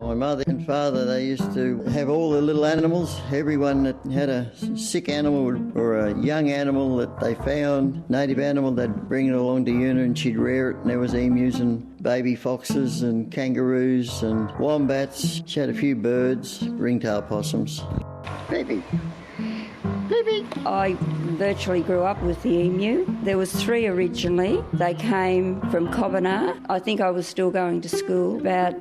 My mother and father, they used to have all the little animals. Everyone that had a sick animal or a young animal that they found, native animal, they'd bring it along to Una and she'd rear it. And there was emus and baby foxes and kangaroos and wombats. She had a few birds, ringtail possums. Pepe. Pepe. I virtually grew up with the emu. There was 3 originally. They came from Cobbiner. I think I was still going to school about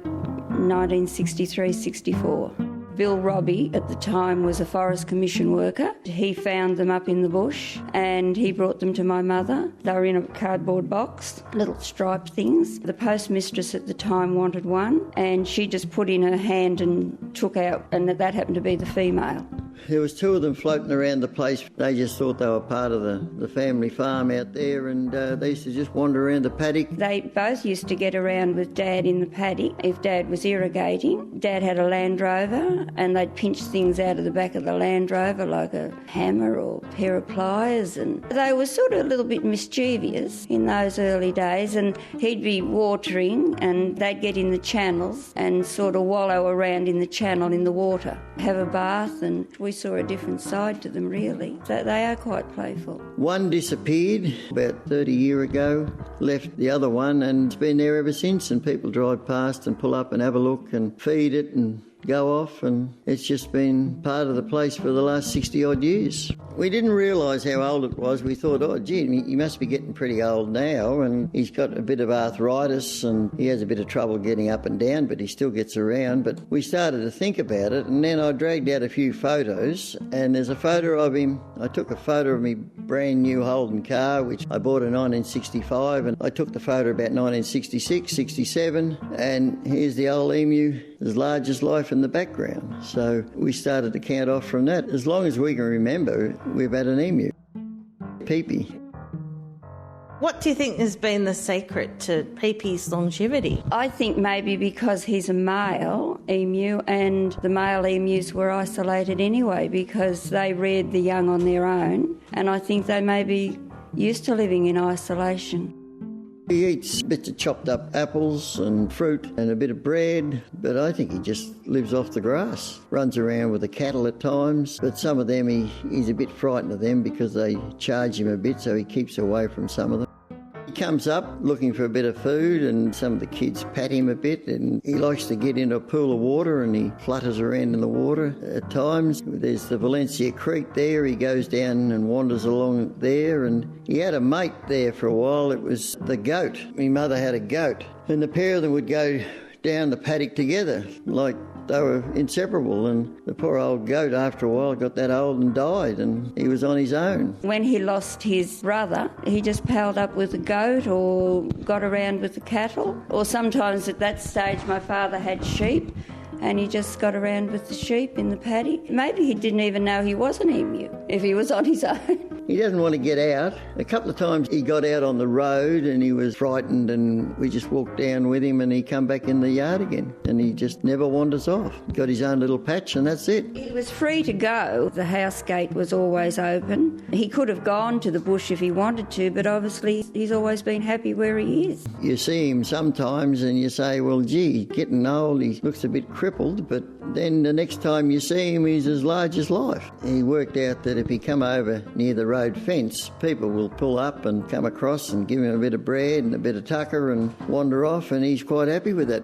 1963-64. Bill Robbie at the time was a Forest Commission worker. He found them up in the bush and he brought them to my mother. They were in a cardboard box, little striped things. The postmistress at the time wanted one and she just put in her hand and took out, and that happened to be the female. There was 2 of them floating around the place. They just thought they were part of the family farm out there, and they used to just wander around the paddock. They both used to get around with Dad in the paddock. If Dad was irrigating, Dad had a Land Rover, and they'd pinch things out of the back of the Land Rover like a hammer or a pair of pliers, and they were sort of a little bit mischievous in those early days, and he'd be watering and they'd get in the channels and sort of wallow around in the channel in the water, have a bath, and we saw a different side to them, really. They are quite playful. One disappeared about 30 years ago, left the other one, and it's been there ever since, and people drive past and pull up and have a look and feed it and go off, and it's just been part of the place for the last 60-odd years. We didn't realise how old it was. We thought, oh, gee, he must be getting pretty old now, and he's got a bit of arthritis and he has a bit of trouble getting up and down, but he still gets around. But we started to think about it, and then I dragged out a few photos, and there's a photo of him. I took a photo of me brand new Holden car, which I bought in 1965, and I took the photo about 1966, 67, and here's the old emu, as large as life in the background. So we started to count off from that. As long as we can remember, we've had an emu. Pepe. What do you think has been the secret to Pepe's longevity? I think maybe because he's a male emu, and the male emus were isolated anyway because they reared the young on their own, and I think they may be used to living in isolation. He eats bits of chopped up apples and fruit and a bit of bread, but I think he just lives off the grass. Runs around with the cattle at times, but some of them he's a bit frightened of them because they charge him a bit, so he keeps away from some of them. He comes up looking for a bit of food, and some of the kids pat him a bit, and he likes to get into a pool of water and he flutters around in the water at times. There's the Valencia Creek there. He goes down and wanders along there, and he had a mate there for a while. It was the goat. My mother had a goat, and the pair of them would go down the paddock together like they were inseparable, and the poor old goat after a while got that old and died, and he was on his own. When he lost his brother, he just palled up with the goat or got around with the cattle, or sometimes at that stage my father had sheep and he just got around with the sheep in the paddock. Maybe he didn't even know he was an emu if he was on his own. He doesn't want to get out. A couple of times he got out on the road and he was frightened, and we just walked down with him and he come back in the yard again, and he just never wanders off. Got his own little patch and that's it. He was free to go. The house gate was always open. He could have gone to the bush if he wanted to, but obviously he's always been happy where he is. You see him sometimes and you say, well, gee, getting old, he looks a bit crippled, but then the next time you see him, he's as large as life. He worked out that if he come over near the road fence, people will pull up and come across and give him a bit of bread and a bit of tucker and wander off, and he's quite happy with that.